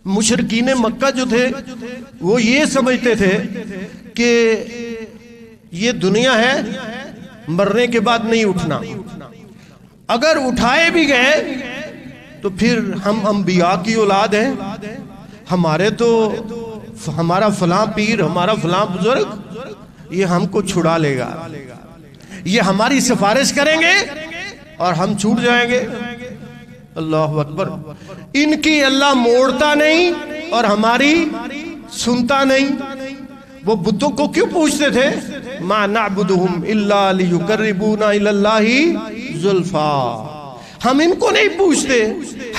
مشرکین مکہ جو تھے وہ یہ سمجھتے تھے کہ یہ دنیا ہے، مرنے کے بعد نہیں اٹھنا، اگر اٹھائے بھی گئے تو پھر ہم انبیاء کی اولاد ہیں، ہمارا فلاں پیر، ہمارا فلاں بزرگ یہ ہم کو چھڑا لے گا، یہ ہماری سفارش کریں گے اور ہم چھوٹ جائیں گے۔ اللہ اکبر۔ ان کی اللہ موڑتا نہیں اور ہماری سنتا نہیں۔ وہ بتوں کو کیوں پوچھتے تھے؟ ما نعبدہم الا لیقربونا الی اللہ زلفا۔ ہم ان کو نہیں پوچھتے،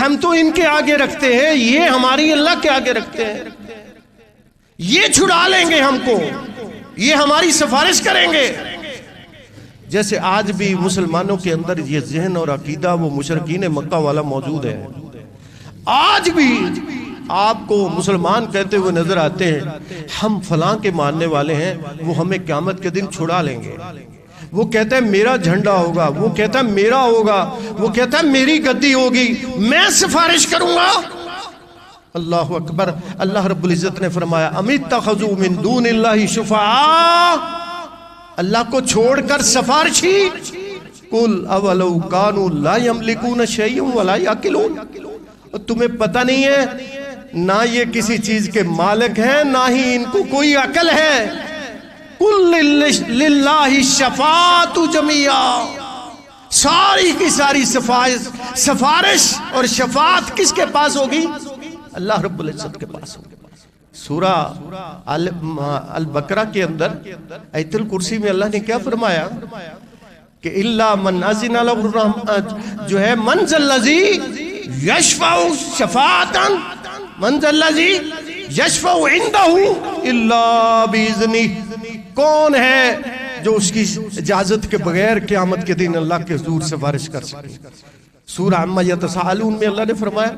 ہم تو ان کے آگے رکھتے ہیں، یہ ہماری اللہ کے آگے رکھتے ہیں، یہ چھڑا لیں گے ہم کو، یہ ہماری سفارش کریں گے۔ جیسے آج بھی مسلمانوں کے اندر یہ ذہن اور عقیدہ وہ مشرکین مکہ والا موجود ہے۔ آج بھی آپ کو مسلمان کہتے ہوئے نظر آتے ہیں ہم فلاں کے ماننے والے ہیں، وہ ہمیں قیامت کے دن چھڑا لیں گے، وہ کہتا ہے میرا جھنڈا ہوگا، وہ کہتا ہے میرا ہوگا، وہ کہتا ہے میری گدی ہوگی، میں سفارش کروں گا۔ اللہ اکبر۔ اللہ رب العزت نے فرمایا ام اتخذوا من دون اللہ شفعاء، اللہ کو چھوڑ کر سفارشی، قل اولو کانوا لا یملکون شیئا ولا یعقلون۔ تمہیں پتہ نہیں ہے نہ یہ کسی چیز کے مالک ہیں، نہ ہی ان کو کوئی عقل ہے۔ قل للہ الشفاعۃ جمیعا، ساری کی ساری سفارش اور شفاعت کس کے پاس ہوگی؟ اللہ رب العزت کے پاس ہوگی۔ سورہ البقرہ کے اندر آیت الکرسی میں اللہ نے کیا فرمایا کہ الا من اذن له الرحمن، جو ہے من ذا الذی یشفع شفاعۃ، من ذا الذی یشفع عنده الا باذنہ، کون ہے جو اس کی اجازت کے بغیر قیامت کے دن اللہ کے حضور سفارش کر سکے؟ سورہ عما یتساءلون میں اللہ نے فرمایا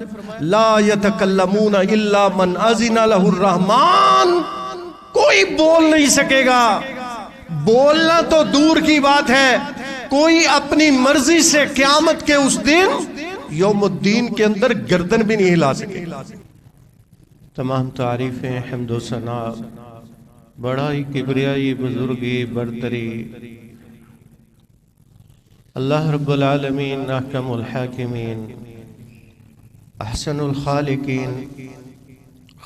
لا یتکلمون الا من اذن له الرحمن، کوئی بول نہیں سکے گا، بولنا تو دور کی بات ہے، کوئی اپنی مرضی سے قیامت کے اس دن یوم الدین کے اندر گردن بھی نہیں ہلا سکے۔ تمام تعریفیں، حمد و ثنا، بڑائی، کبریائی، بزرگی، برتری اللہ رب العالمین، احکم الحاکمین، احسن الخالقین،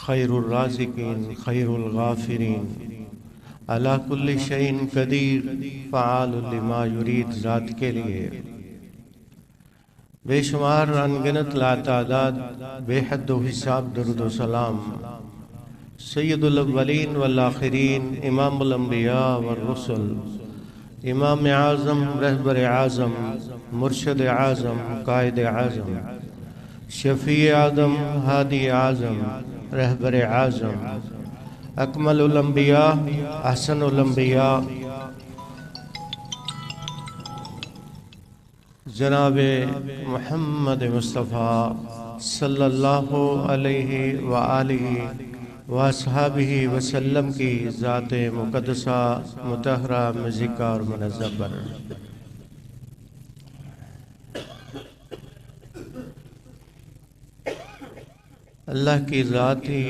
خیر الرازقین، خیر الغافرین، علی کل شیء قدیر، فعال لما یرید ذات کے لیے بے شمار انگنت لاتعداد بے حد و حساب درود و سلام سید الاولین والآخرین، امام الانبیاء والرسل، امام اعظم، رہبر اعظم، مرشد اعظم، قائد اعظم، شفیع اعظم، ہادی اعظم، رہبر اعظم، اکمل الانبیاء، احسن الانبیاء، جناب محمد مصطفیٰ صلی اللہ علیہ وآلہ واصحابہ وسلم کی ذات مقدسہ مطہرہ مزکہ اور منزہ۔ اللہ کی ذات ہی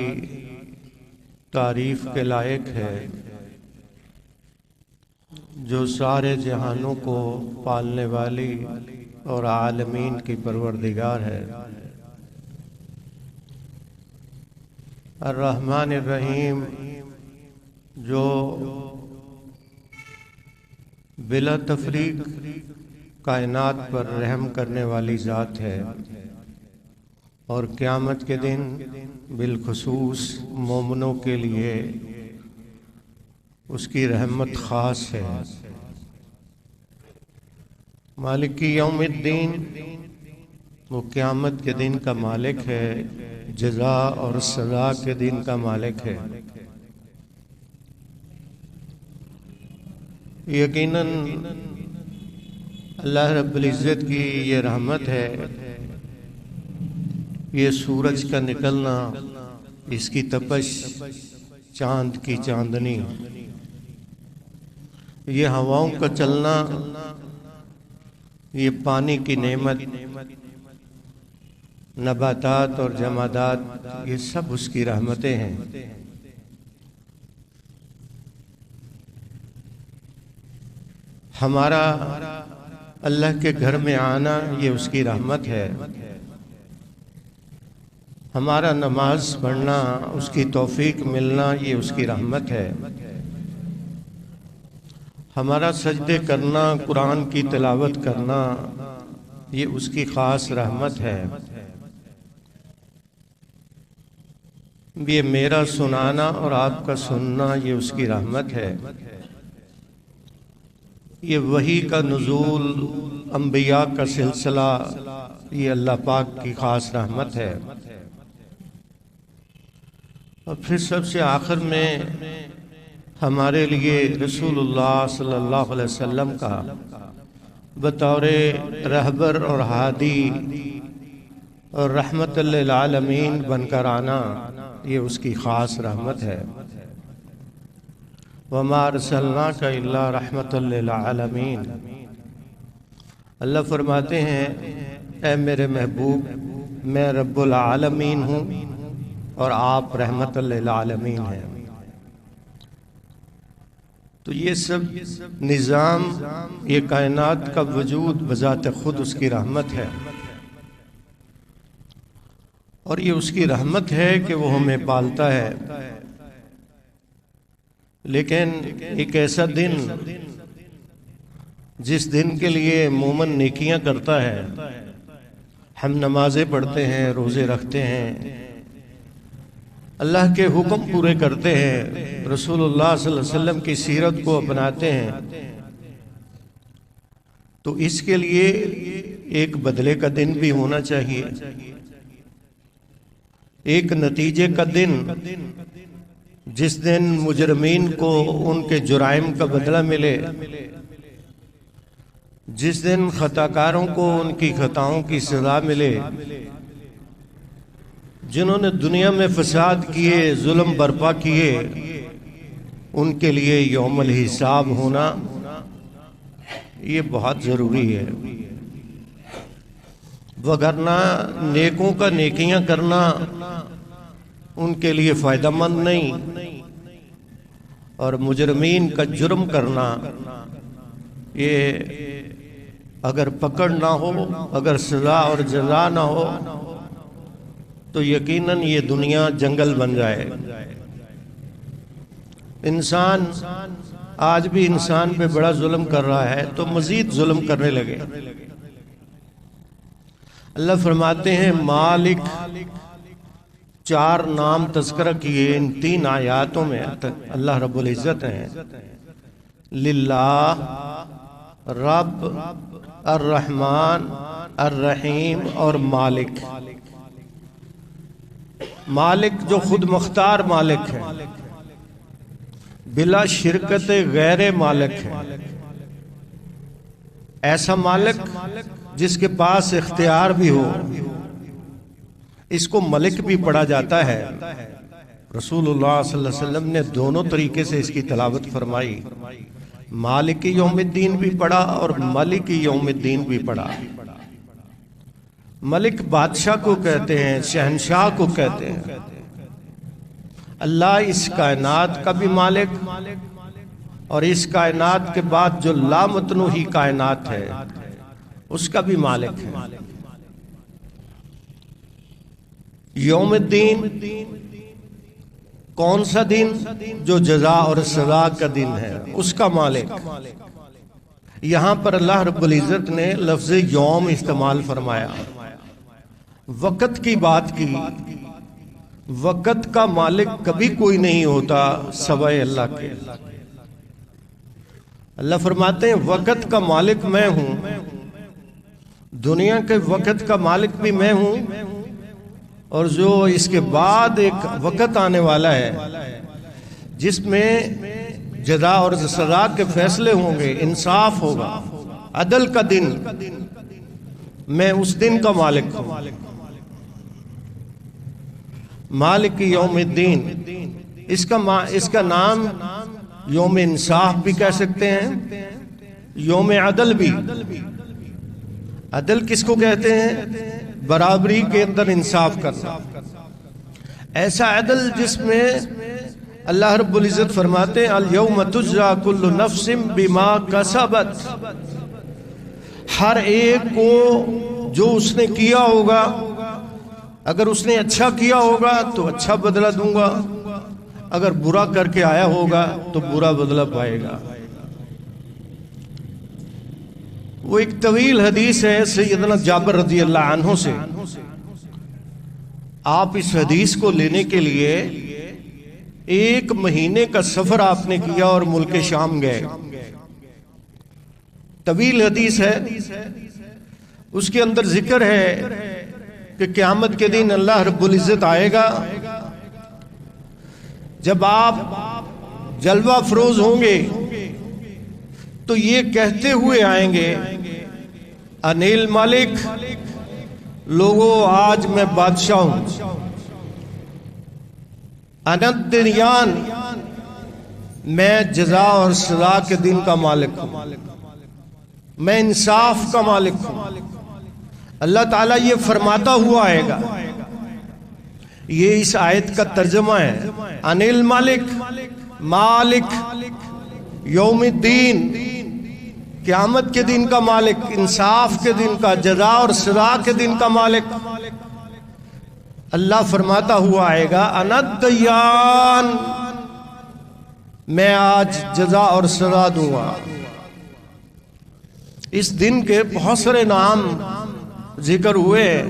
تعریف کے لائق ہے، جو سارے جہانوں کو پالنے والی اور عالمین کی پروردگار ہے۔ الرحمن الرحیم، جو بلا تفریق کائنات پر رحم کرنے والی ذات ہے، اور قیامت کے دن بالخصوص مومنوں کے لیے اس کی رحمت خاص ہے۔ مالک یوم الدین، وہ قیامت کے دن کا مالک ہے، جزا اور سزا کے دن کا مالک ہے۔ یقیناً اللہ رب العزت کی یہ رحمت ہے، یہ سورج کا نکلنا، اس کی تپش، چاند کی چاندنی، یہ ہواؤں کا چلنا، یہ پانی کی نعمت، نباتات اور جمادات یہ سب اس کی رحمتیں ہیں۔ ہمارا اللہ کے گھر میں آنا یہ اس کی رحمت ہے، ہمارا نماز پڑھنا، اس کی توفیق ملنا یہ اس کی رحمت ہے، ہمارا سجدے کرنا، قرآن کی تلاوت کرنا یہ اس کی خاص رحمت ہے، یہ میرا سنانا اور آپ کا سننا یہ اس کی رحمت ہے، یہ وحی کا نزول، انبیاء کا سلسلہ یہ اللہ پاک کی خاص رحمت ہے۔ اور پھر سب سے آخر میں ہمارے لیے رسول اللہ صلی اللہ علیہ وسلم کا بطور رہبر اور ہادی اور رحمت للعالمین بن کر آنا یہ اس کی خاص رحمت ہے۔ وَمَا أَرْسَلْنَاكَ إِلَّا رَحْمَةً لِلْعَالَمِينَ۔ اللہ فرماتے ہیں اے میرے محبوب، میں رب العالمین ہوں اور آپ رحمت للعالمین ہیں۔ تو یہ سب نظام، یہ کائنات کا وجود بذات خود اس کی رحمت ہے، اور یہ اس کی رحمت ہے کہ وہ ہمیں پالتا ہے۔ لیکن ایک ایسا دن جس دن کے لیے مومن نیکیاں کرتا ہے، ہم نمازیں پڑھتے ہیں، روزے رکھتے ہیں، اللہ کے حکم پورے کرتے ہیں، رسول اللہ صلی اللہ علیہ وسلم کی سیرت کو اپناتے ہیں، تو اس کے لیے ایک بدلے کا دن بھی ہونا چاہیے، ایک نتیجے کا دن، جس دن مجرمین کو ان کے جرائم کا بدلہ ملے، جس دن خطاکاروں کو ان کی خطاؤں کی سزا ملے، جنہوں نے دنیا میں فساد کیے، ظلم برپا کیے، ان کے لیے یوم الحساب ہونا یہ بہت ضروری ہے، وگرنہ نیکوں کا نیکیاں کرنا ان کے لیے فائدہ مند نہیں، اور مجرمین کا جرم کرنا یہ اگر پکڑ نہ ہو، اگر سزا اور جزا نہ ہو تو یقیناً یہ دنیا جنگل بن جائے۔ انسان آج بھی انسان پہ بڑا ظلم کر رہا ہے تو مزید ظلم کرنے لگے۔ اللہ فرماتے ہیں مالک، چار نام تذکرہ کیے ان 3 آیاتوں میں اللہ رب العزت ہیں، للہ، رب، الرحمن، الرحیم اور مالک۔ مالک جو خود مختار مالک ہے، بلا شرکت غیر مالک ہے، ایسا مالک جس کے پاس اختیار بھی ہو، اس کو ملک بھی پڑھا جاتا ہے۔ رسول اللہ صلی اللہ علیہ وسلم نے دونوں طریقے سے اس کی تلاوت فرمائی، مالک یوم الدین بھی پڑھا اور ملک یوم الدین بھی پڑھا۔ ملک بادشاہ کو کہتے ہیں، شہنشاہ کو کہتے ہیں۔ اللہ اس کائنات کا بھی مالک، اور اس کائنات کے بعد جو لامتنوہی کائنات ہے اس کا بھی مالک ہے۔ یوم الدین کون سا دن؟ جو جزا اور سزا کا دن ہے، اس کا مالک۔ یہاں پر اللہ رب العزت نے لفظ یوم استعمال فرمایا، وقت کی بات کی۔ وقت کا مالک کبھی کوئی نہیں ہوتا سوائے اللہ کے۔ اللہ فرماتے ہیں وقت کا مالک میں ہوں، دنیا کے وقت کا مالک بھی میں ہوں، اور جو اس کے بعد ایک وقت آنے والا ہے جس میں جزا اور سزا کے فیصلے ہوں گے، انصاف ہوگا، عدل کا دن، میں اس دن کا مالک ہوں۔ مالک یوم الدین، اس کا نام یوم انصاف بھی کہہ سکتے ہیں، یوم عدل بھی۔ عدل کس کو کہتے ہیں؟ برابری کے اندر انصاف کرنا، ایسا عدل جس میں اللہ رب العزت فرماتے ہیں الیوم تجزا کل نفس بما کسبت، ہر ایک کو جو اس نے کیا ہوگا، اگر اس نے اچھا کیا ہوگا تو اچھا بدلہ دوں گا، اگر برا کر کے آیا ہوگا تو برا بدلہ پائے گا۔ وہ ایک طویل حدیث ہے سیدنا جابر رضی اللہ عنہ سے، آپ اس حدیث کو لینے کے لیے 1 مہینے کا سفر آپ نے کیا اور ملک شام گئے۔ طویل حدیث ہے، اس کے اندر ذکر ہے کہ قیامت کے دن اللہ رب العزت آئے گا، جب آپ جلوہ افروز ہوں گے تو یہ کہتے ہوئے آئیں گے انیل مالک، لوگوں آج میں بادشاہ ہوں، انت دیان، میں جزا اور سزا کے دن کا مالک ہوں، میں انصاف کا مالک ہوں۔ اللہ تعالیٰ یہ فرماتا ہوا آئے گا، یہ اس آیت کا ترجمہ ہے، انیل مالک، مالک یوم الدین، قیامت کے دن کا مالک، انصاف کے دن کا، جزا اور سزا کے دن کا مالک۔ اللہ فرماتا ہوا آئے گا انت دیان، میں آج جزا اور سزا دوں گا۔ اس دن کے بہت سارے نام ذکر ہوئے ہیں،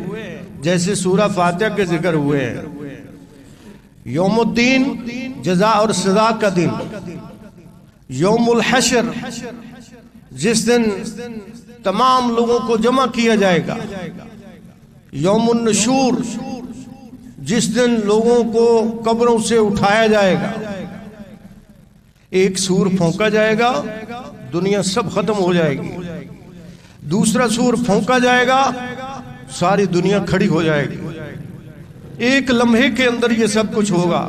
جیسے سورہ فاتحہ کے ذکر ہوئے ہیں۔ یوم الدین جزا اور سزا کا دن، یوم الحشر جس دن تمام لوگوں کو جمع کیا جائے گا، یوم النشور جس دن لوگوں کو قبروں سے اٹھایا جائے گا، ایک سور پھونکا جائے گا، دنیا سب ختم ہو جائے گی، دوسرا سور پھونکا جائے گا، ساری دنیا کھڑی ہو جائے گی، ایک لمحے کے اندر یہ سب کچھ ہوگا۔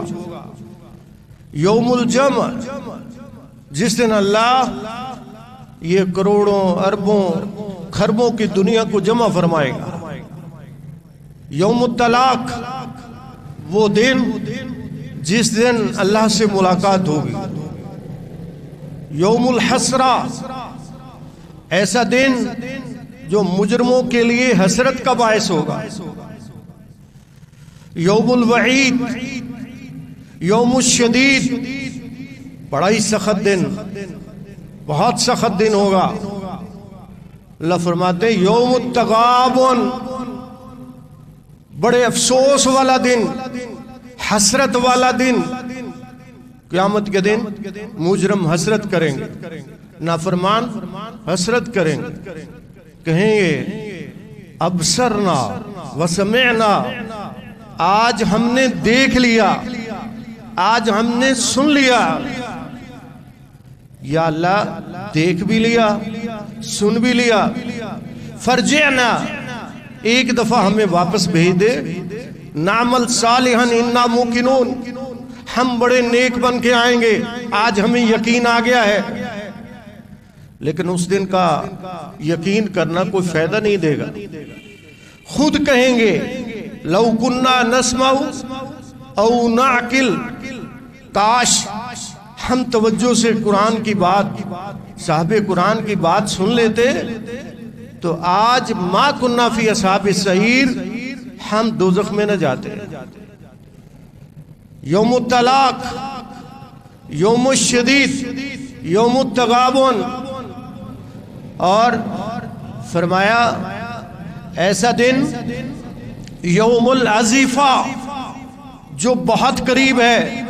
یوم الجمع جس دن اللہ یہ کروڑوں اربوں خربوں کی دنیا کو جمع فرمائے گا۔ یوم الطلاق وہ دن جس دن اللہ سے ملاقات ہوگی۔ یوم الحسرہ ایسا دن جو مجرموں کے لیے حسرت کا باعث ہوگا۔ یوم الوعید، یوم الشدید، بڑا ہی سخت دن، بہت سخت دن ہوگا۔ اللہ فرماتے ہیں یوم التغابن، بڑے افسوس والا دن، حسرت والا دن۔ قیامت کے دن مجرم حسرت کریں گے، نافرمان حسرت کریں گے، کہیں گے ابصرنا وسمعنا، آج ہم نے دیکھ لیا، آج ہم نے سن لیا۔ یا اللہ دیکھ بھی لیا، سن بھی لیا، فرجعنا، ایک دفعہ ہمیں واپس بھیج دے، نعمل صالحا انا موقنون، ہم بڑے نیک بن کے آئیں گے، آج ہمیں یقین آ گیا ہے۔ لیکن اس دن کا یقین کرنا کوئی فائدہ نہیں دے گا، خود کہیں گے لو کننا نسمع او نعقل، کاش ہم توجہ سے قرآن کی بات، صاحب قرآن کی بات سن لیتے تو آج ما کننا فی اصحاب السعیر، ہم دوزخ میں نہ جاتے۔ یوم الطلاق، یوم الشدید، یوم التغابن، اور فرمایا ایسا دن یوم العزیفہ جو بہت قریب ہے،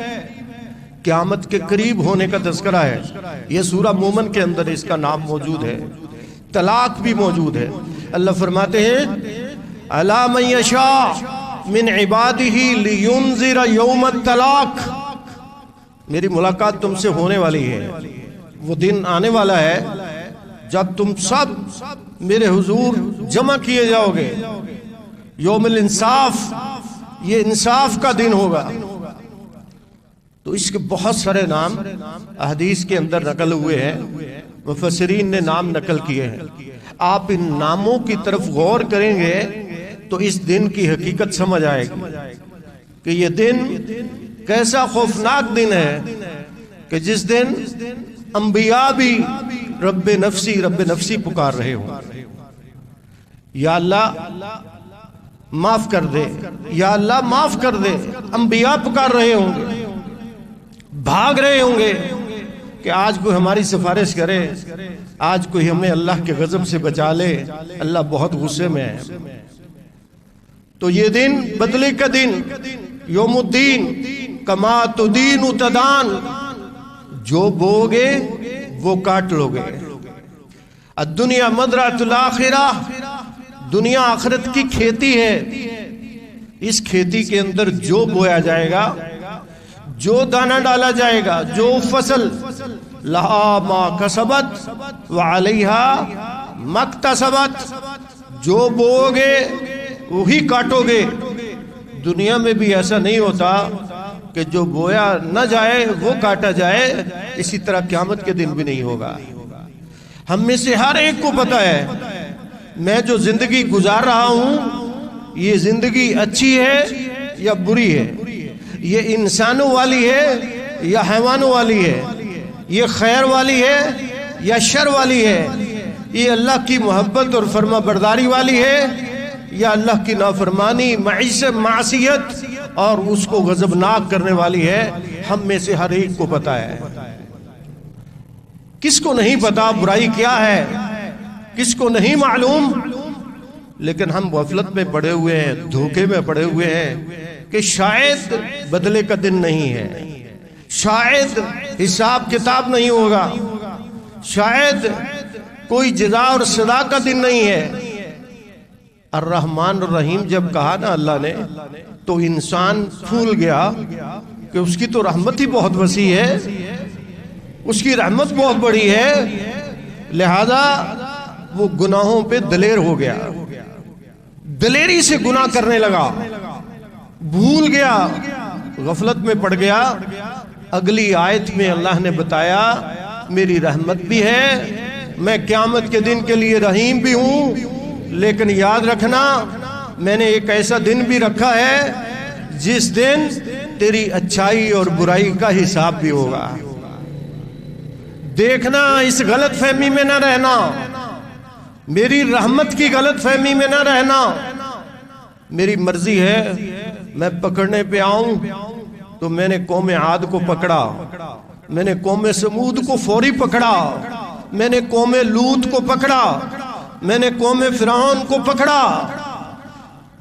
قیامت کے قریب ہونے کا تذکرہ ہے۔ یہ سورہ مومن کے اندر اس کا نام موجود ہے، طلاق بھی موجود ہے۔ اللہ فرماتے ہیں الا من یشاء من عبادہ لینذر یوم الطلاق، میری ملاقات تم سے ہونے والی ہے، وہ دن آنے والا ہے جب تم سب میرے حضور جمع کیے جاؤ گے۔ یوم الانصاف، یہ انصاف کا دن ہوگا۔ تو اس کے بہت سارے نام احادیث کے اندر نقل ہوئے ہیں، مفسرین نے نام نقل کیے ہیں۔ آپ ان ناموں کی طرف غور کریں گے تو اس دن کی حقیقت سمجھ آئے گی کہ یہ دن کیسا خوفناک دن ہے کہ جس دن انبیاء بھی رب نفسی پکار رہے ہوں. یا اللہ معاف کر دے، یا اللہ معاف کر دے. انبیاء پکار رہے ہوں گے، بھاگ رہے ہوں گے کہ آج کوئی ہماری سفارش کرے، آج کوئی ہمیں اللہ کے غضب سے بچا لے، اللہ بہت غصے میں ہے. تو یہ دن بدلے کا دن، یوم الدین، کما تدین تدان، جو بوگے وہ کاٹ لوگے. الدنیا مزرعۃ الآخرہ، دنیا آخرت کی کھیتی ہے. اس کھیتی کے اندر جو بویا جائے گا، جو دانہ ڈالا جائے گا، جو فصل، لہا ما کسبت وعلیہا ما اکتسبت، جو بو گے وہی کاٹو گے. دنیا میں بھی ایسا نہیں ہوتا کہ جو بویا نہ جائے وہ کاٹا جائے. اسی طرح قیامت کے دن بھی نہیں ہوگا. ہم میں سے ہر ایک کو پتا ہے میں جو زندگی گزار رہا ہوں یہ زندگی اچھی ہے یا بری ہے، یہ انسانوں والی ہے یا حیوانوں والی ہے، یہ خیر والی ہے یا شر والی ہے، یہ اللہ کی محبت اور فرما برداری والی ہے یا اللہ کی نافرمانی، معصیت اور اس کو غضبناک کرنے والی ہے. ہم میں سے ہر ایک کو پتا ہے. کس کو نہیں پتا برائی کیا ہے، کس کو نہیں معلوم. لیکن ہم غفلت میں پڑے ہوئے ہیں، دھوکے میں پڑے ہوئے ہیں کہ شاید بدلے کا دن نہیں ہے، شاید حساب کتاب نہیں ہوگا، شاید کوئی جزا اور سزا کا دن نہیں ہے. الرحمن الرحیم جب کہا نا اللہ نے تو انسان پھول گیا کہ اس کی تو رحمت ہی بہت وسیع ہے، اس کی رحمت بہت بڑی ہے، لہذا وہ گناہوں پہ دلیر ہو گیا، دلیری سے گناہ کرنے لگا، بھول گیا، غفلت میں پڑ گیا. اگلی آیت میں اللہ نے بتایا میری رحمت بھی ہے، میں قیامت کے دن کے لیے رحیم بھی ہوں، لیکن یاد رکھنا میں نے ایک ایسا دن بھی رکھا ہے جس دن تیری اچھائی اور برائی کا حساب بھی ہوگا. دیکھنا اس غلط فہمی میں نہ رہنا، میری رحمت کی غلط فہمی میں نہ رہنا. میری مرضی ہے میں پکڑنے پہ آؤں تو میں نے قوم عاد کو پکڑا، میں نے قوم سمود کو فوری پکڑا، میں نے قوم لوط کو پکڑا، میں نے قوم فرعون کو پکڑا.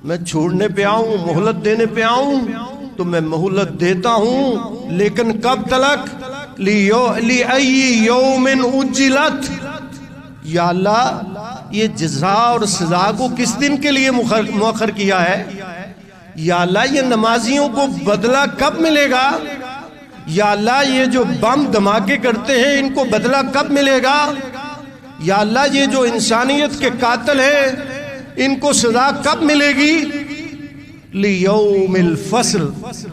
میں چھوڑنے پہ آؤں، مہلت دینے پہ آؤں تو میں مہلت دیتا ہوں، لیکن کب تلک؟ لِأَيِّ يَوْمٍ أُجِّلَتْ. یا اللہ یہ جزا اور سزا کو کس دن کے لیے مؤخر کیا ہے؟ یا اللہ یہ نمازیوں کو بدلہ کب ملے گا؟ یا اللہ یہ جو بم دھماکے کرتے ہیں ان کو بدلہ کب ملے گا؟ یا اللہ یہ جو انسانیت کے قاتل ہیں ان کو سزا کب ملے گی؟ لیوم الفصل.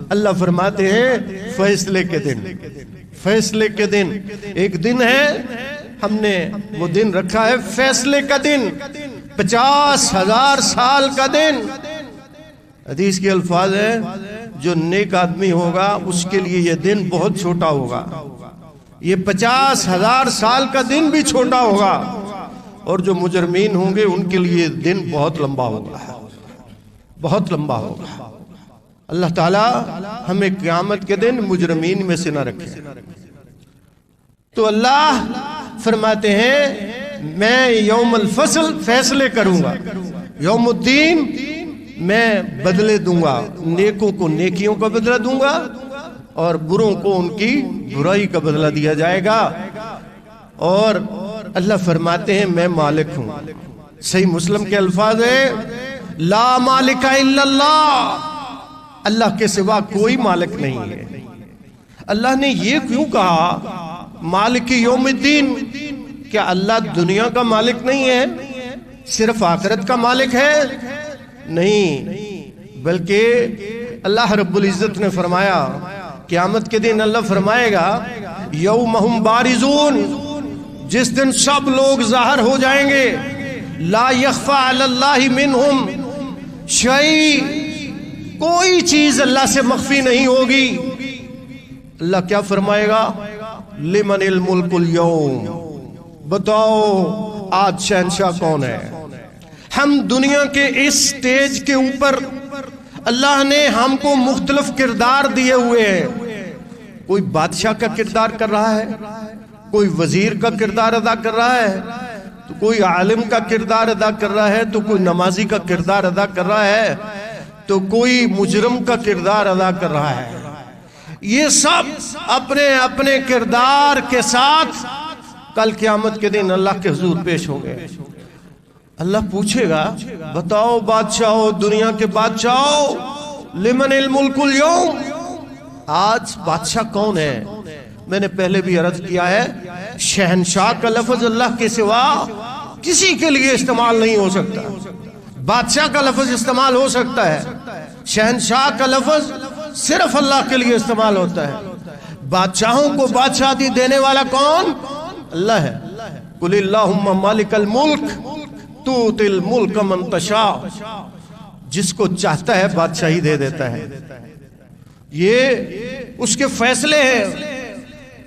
اللہ فرماتے ہیں فیصلے کے دن، فیصلے کے دن. ایک دن ہے ہم نے وہ دن رکھا ہے فیصلے کا دن، 50,000 سال کا دن. حدیث کے الفاظ ہیں جو نیک آدمی ہوگا اس کے لیے یہ دن بہت چھوٹا ہوگا، یہ 50,000 سال کا دن بھی چھوٹا ہوگا، اور جو مجرمین ہوں گے ان کے لیے دن بہت لمبا ہوگا، بہت لمبا ہوگا. اللہ تعالی ہمیں قیامت کے دن مجرمین میں سے نہ رکھے. تو اللہ فرماتے ہیں میں یوم الفصل فیصلے کروں گا، یوم الدین میں بدلے دوں گا، نیکوں کو نیکیوں کا بدلہ دوں گا اور بروں کو ان کی برائی کا بدلہ دیا جائے گا. اور اللہ فرماتے ہیں میں مالک ہوں. صحیح مسلم کے الفاظ ہیں لا مالک الا اللہ، اللہ کے سوا کوئی مالک نہیں ہے. اللہ نے یہ کیوں کہا مالک یوم الدین؟ کیا اللہ دنیا کا مالک نہیں ہے، صرف آخرت کا مالک ہے؟ نہیں، بلکہ اللہ رب العزت نے فرمایا قیامت کے دن اللہ فرمائے گا یوم ہم بارزون، جس دن سب لوگ ظاہر ہو جائیں گے، لا یخفی علی اللہ منہم، شيء، کوئی چیز اللہ سے مخفی نہیں ہوگی۔ اللہ کیا فرمائے گا؟ لمن الملک اليوم، بتاؤ آج شہنشاہ کون ہے؟ ہم دنیا کے اس سٹیج کے اوپر اللہ نے ہم کو مختلف کردار دیے ہوئے ہیں۔ کوئی بادشاہ کا کردار کر رہا ہے، کوئی وزیر کا کردار ادا کر رہا ہے، تو کوئی عالم کا کردار ادا کر رہا ہے، تو کوئی نمازی کا کردار ادا کر رہا ہے، تو کوئی مجرم کا کردار ادا کر رہا ہے۔ یہ سب اپنے اپنے کردار کے ساتھ کل قیامت کے دن اللہ کے حضور پیش ہوں گے۔ اللہ پوچھے گا بتاؤ بادشاہو، دنیا کے بادشاہو، لمن الملک اليوم، آج بادشاہ کون ہے؟ میں نے پہلے بھی عرض کیا ہے، شہنشاہ کا لفظ اللہ کے سوا کسی کے لیے استعمال نہیں ہو سکتا۔ بادشاہ کا لفظ استعمال ہو سکتا ہے، شہنشاہ کا لفظ صرف اللہ کے لیے استعمال ہوتا ہے۔ بادشاہوں کو بادشاہی دینے والا کون؟ اللہ ہے۔ قل اللہم مالک الملک تؤتی الملک من تشاء، جس کو چاہتا ہے بادشاہی دے دیتا ہے، یہ اس کے فیصلے ہیں۔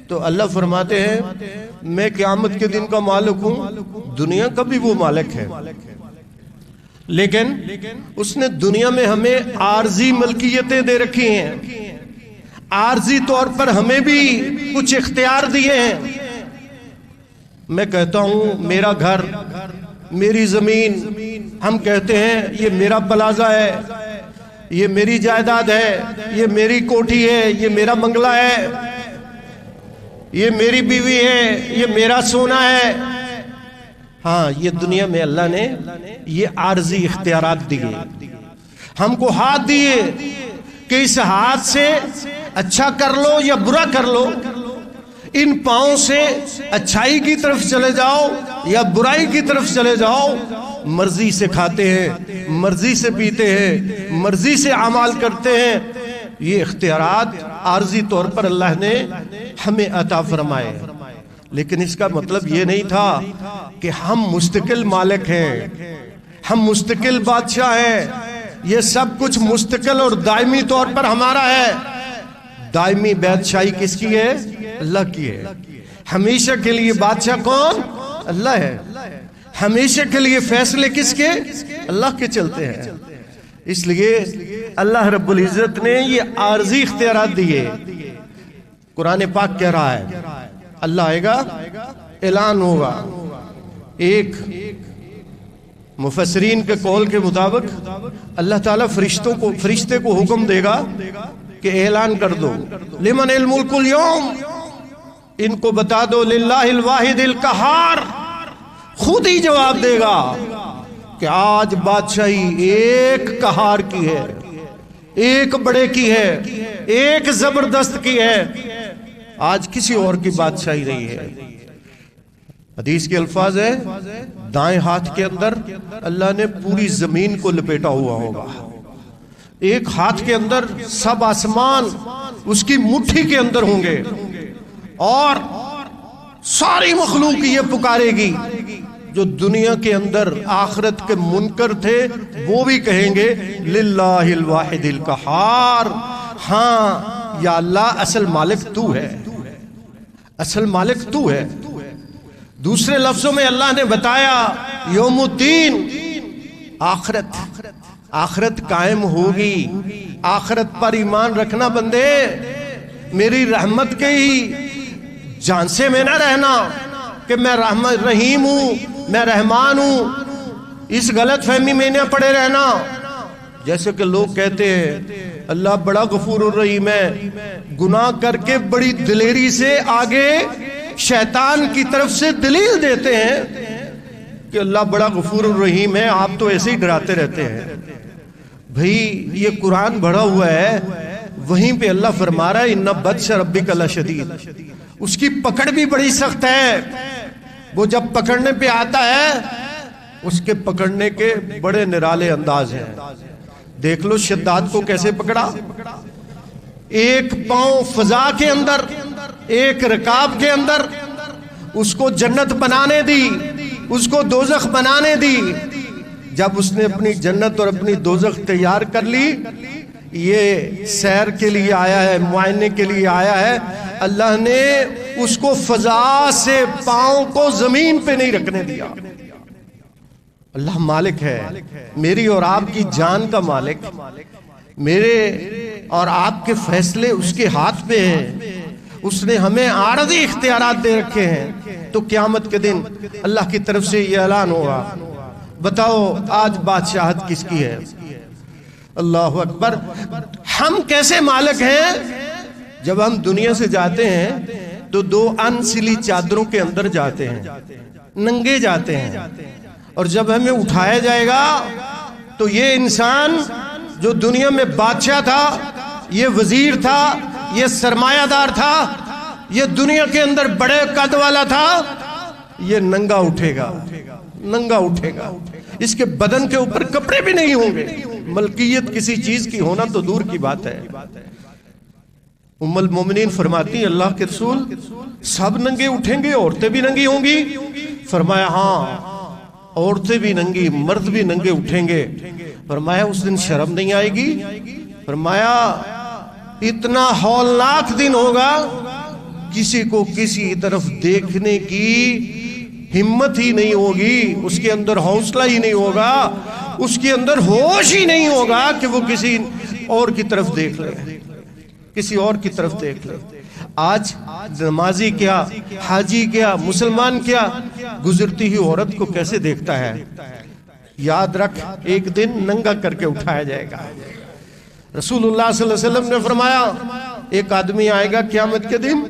تو اللہ فرماتے ہیں میں قیامت کے دن کا مالک ہوں، دنیا کا بھی وہ مالک ہے، لیکن اس نے دنیا میں ہمیں عارضی ملکیتیں دے رکھی ہیں، عارضی طور پر ہمیں بھی کچھ اختیار دیے ہیں۔ میں کہتا ہوں میرا گھر، میری زمین، ہم کہتے ہیں یہ میرا پلازہ ہے، یہ میری جائیداد ہے، یہ میری کوٹھی ہے، یہ میرا بنگلہ ہے، یہ میری بیوی ہے، یہ میرا سونا ہے۔ ہاں، یہ دنیا میں اللہ نے یہ عارضی اختیارات دیے، ہم کو ہاتھ دیے کہ اس ہاتھ سے اچھا کر لو یا برا کر لو، ان پاؤں سے اچھائی کی طرف چلے جاؤ یا برائی کی طرف چلے جاؤ۔ مرضی سے کھاتے ہیں، مرضی سے پیتے ہیں، مرضی سے اعمال کرتے ہیں۔ یہ اختیارات عارضی طور پر اللہ نے ہمیں عطا فرمائے، لیکن اس کا مطلب یہ نہیں تھا کہ ہم مستقل مالک ہیں، ہم مستقل بادشاہ ہیں۔ یہ سب کچھ مستقل اور دائمی طور پر ہمارا ہے۔ دائمی بادشاہی کس کی ہے؟ اللہ کی ہے۔ ہمیشہ کے لیے بادشاہ کون؟ اللہ ہے۔ ہمیشہ کے لیے فیصلے کس کے؟ اللہ کے چلتے ہیں۔ اس لیے اللہ رب العزت نے یہ عارضی اختیارات دیے۔ قرآن پاک کہہ رہا ہے اللہ آئے گا، اعلان ہوگا۔ ایک مفسرین کے قول کے مطابق اللہ تعالیٰ فرشتے کو حکم دے گا کہ اعلان کر دو لمن الملک اليوم، ان کو بتا دو للہ الواحد القہار۔ خود ہی جواب دے گا کہ آج بادشاہی ایک قہار کی ہے، ایک بڑے کی ہے، ایک زبردست کی ہے، آج کسی اور کی بادشاہی نہیں ہے۔ حدیث کے الفاظ ہے دائیں ہاتھ کے اندر اللہ نے پوری زمین کو لپیٹا ہوا ہوگا، ایک ہاتھ کے اندر سب آسمان اس کی مٹھی کے اندر ہوں گے، اور ساری مخلوق یہ پکارے گی۔ جو دنیا کے اندر آخرت کے منکر تھے وہ بھی کہیں گے للہ الواحد القہار، ہاں یا اللہ اصل مالک تو ہے، اصل مالک تو ہے۔ دوسرے لفظوں میں اللہ نے بتایا یوم الدین، آخرت قائم ہوگی۔ آخرت پر ایمان رکھنا بندے، میری رحمت کے ہی جھانسے میں نہ رہنا کہ میں رحیم ہوں، میں رحمان ہوں، اس غلط فہمی میں نہ پڑے رہنا۔ جیسے کہ لوگ کہتے ہیں اللہ بڑا غفور الرحیم ہے، گناہ کر کے بڑی دلیری سے آگے شیطان کی طرف سے دلیل دیتے ہیں کہ اللہ بڑا غفور الرحیم ہے، آپ تو ایسے ہی ڈراتے رہتے ہیں۔ بھئی یہ قرآن بڑھا ہوا ہے، وہیں پہ اللہ فرما رہا ہے ان بطش ربک لشدید، اس کی پکڑ بھی بڑی سخت ہے۔ وہ جب پکڑنے پہ آتا ہے اس کے پکڑنے کے بڑے نرالے انداز ہیں۔ دیکھ لو شداد کو کیسے پکڑا، ایک پاؤں فضا کے اندر، ایک رکاب کے اندر، اس کو جنت بنانے دی، اس کو دوزخ بنانے دی۔ جب اس نے اپنی جنت اور اپنی دوزخ تیار کر لی، یہ سیر کے لیے آیا ہے، معائنے کے لیے آیا ہے، اللہ نے اس کو فضا سے پاؤں کو زمین پہ نہیں رکھنے دیا۔ اللہ مالک ہے، میری اور آپ کی جان کا مالک، میرے اور آپ کے فیصلے اس کے ہاتھ پہ ہیں۔ اس نے ہمیں عارضی اختیارات دے رکھے ہیں۔ تو قیامت کے دن اللہ کی طرف سے یہ اعلان ہوگا، بتاؤ آج بادشاہت کس کی ہے؟ اللہ اکبر۔ ہم کیسے مالک ہیں؟ جب ہم دنیا سے جاتے ہیں تو دو انسلی چادروں کے اندر جاتے ہیں، ننگے جاتے ہیں، اور جب ہمیں اٹھایا جائے گا تو یہ انسان جو دنیا میں بادشاہ تھا، یہ وزیر تھا، یہ سرمایہ دار تھا، یہ دنیا کے اندر بڑے قد والا تھا، یہ ننگا اٹھے گا، ننگا اٹھے گا۔ اس کے بدن کے اوپر کپڑے بھی نہیں ہوں گے۔ ملکیت کسی چیز کی ہونا تو دور کی بات ہے۔ ام المومنین فرماتی اللہ کے رسول سب ننگے اٹھیں گے، عورتیں بھی ننگی ہوں گی؟ فرمایا ہاں، عورتیں بھی ننگی، مرد بھی ننگے اٹھیں گے۔ فرمایا اس دن شرم نہیں آئے گی؟ فرمایا اتنا ہولناک دن ہوگا، کسی کو کسی طرف دیکھنے کی ہمت ہی نہیں ہوگی، اس کے اندر حوصلہ ہی نہیں ہوگا، اس کے اندر ہوش ہی نہیں ہوگا کہ وہ کسی اور کی طرف دیکھ لے، کسی اور کی طرف دیکھ لے۔ آج نمازی کیا، حاجی کیا، مسلمان کیا، گزرتی ہوئی عورت کو کیسے دیکھتا ہے؟ یاد رکھ ایک دن ننگا کر کے اٹھایا جائے گا۔ رسول اللہ صلی اللہ علیہ وسلم نے فرمایا ایک آدمی آئے گا قیامت کے دن،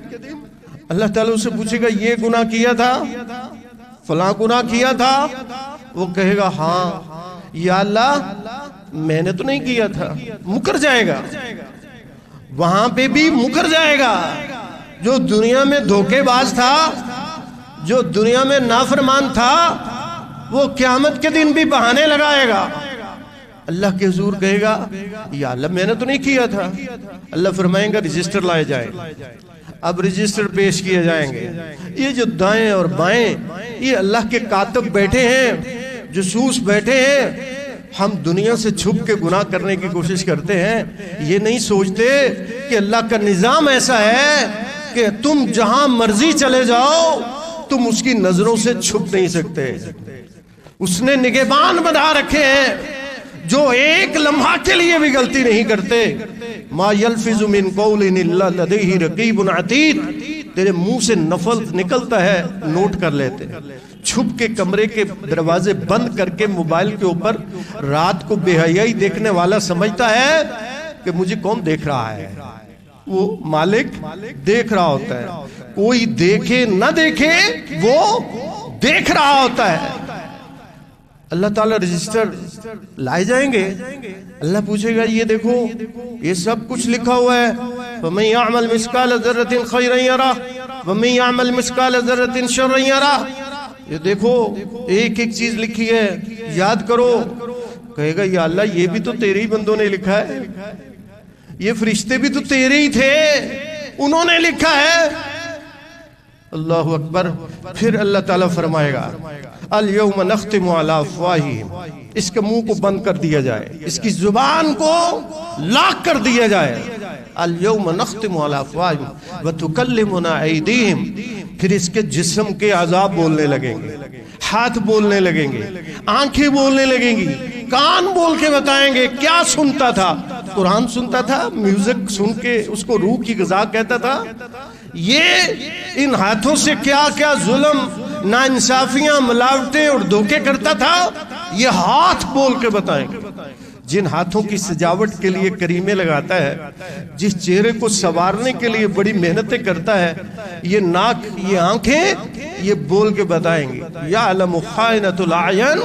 اللہ تعالیٰ اسے پوچھے گا یہ گناہ کیا تھا، فلاں گناہ کیا تھا؟ وہ کہے گا ہاں یا اللہ میں نے تو نہیں کیا تھا۔ مکر جائے گا، وہاں پہ بھی مکر جائے گا۔ جو دنیا میں دھوکے باز تھا، جو دنیا میں نافرمان تھا، وہ قیامت کے دن بھی بہانے لگائے گا۔ اللہ کے حضور کہے گا یا اللہ میں نے تو نہیں کیا تھا۔ اللہ فرمائیں گا رجسٹر لائے جائیں۔ اب رجسٹر پیش کیے جائیں گے۔ یہ جو دائیں اور بائیں یہ اللہ کے کاتب بیٹھے ہیں، جاسوس بیٹھے ہیں۔ ہم دنیا سے چھپ کے گناہ کرنے کی کوشش کرتے ہیں، یہ نہیں سوچتے کہ اللہ کا نظام ایسا ہے کہ تم جہاں مرضی چلے جاؤ تم اس کی نظروں سے چھپ نہیں سکتے۔ اس نے نگہبان بنا رکھے ہیں جو ایک لمحہ کے لیے بھی غلطی نہیں کرتے۔ ما یلفظ من قول الا لدیہ رقیب عتید، تیرے منہ سے نفل نکلتا ہے نوٹ کر لیتے۔ چھپ کے کمرے کے دروازے بند کر کے موبائل کے اوپر رات کو بے حیائی دیکھنے والا سمجھتا ہے کہ مجھے کون دیکھ رہا ہے، وہ مالک دیکھ رہا ہوتا ہے۔ کوئی دیکھے نہ دیکھے وہ دیکھ رہا ہوتا ہے۔ اللہ تعالیٰ رجسٹر لائے جائیں گے، اللہ پوچھے گا یہ دیکھو یہ سب کچھ لکھا ہوا ہے، فَمَن يَعْمَلْ مِثْقَالَ ذَرَّةٍ خَيْرًا يَرَهُ وَمَن يَعْمَلْ مِثْقَالَ ذَرَّةٍ شَرًّا يَرَهُ۔ یہ دیکھو ایک ایک چیز لکھی ہے، یاد کرو۔ کہے گا یا اللہ یہ بھی تو تیرے ہی بندوں نے لکھا ہے، یہ فرشتے بھی تو تیرے ہی تھے، انہوں نے لکھا ہے۔ اللہ اکبر۔ پھر اللہ تعالیٰ فرمائے گا اليوم نختم علی افواہہم، اس کے منہ کو بند کر دیا جائے، اس کی زبان کو لاک کر دیا جائے۔ اليوم نختم علی افواہہم وتکلمنا ایدیہم، پھر اس کے جسم کے اعضاء بولنے لگیں گے، ہاتھ بولنے لگیں گے، آنکھیں بولنے لگیں گی، کان بول کے بتائیں گے کیا سنتا تھا۔ قرآن سنتا تھا، میوزک سن کے اس کو روح کی غذا کہتا تھا۔ یہ ان ہاتھوں سے کیا کیا ظلم، ناانصافیاں، ملاوٹیں اور دھوکے کرتا تھا، یہ ہاتھ بول کے بتائیں گے۔ جن ہاتھوں کی سجاوٹ کے لیے کریمیں لگاتا ہے، جس چہرے کو سنوارنے کے لیے بڑی محنتیں کرتا ہے، یہ ناک، یہ آنکھیں، یہ بول کے بتائیں گے یعلم خائنۃ الاعین،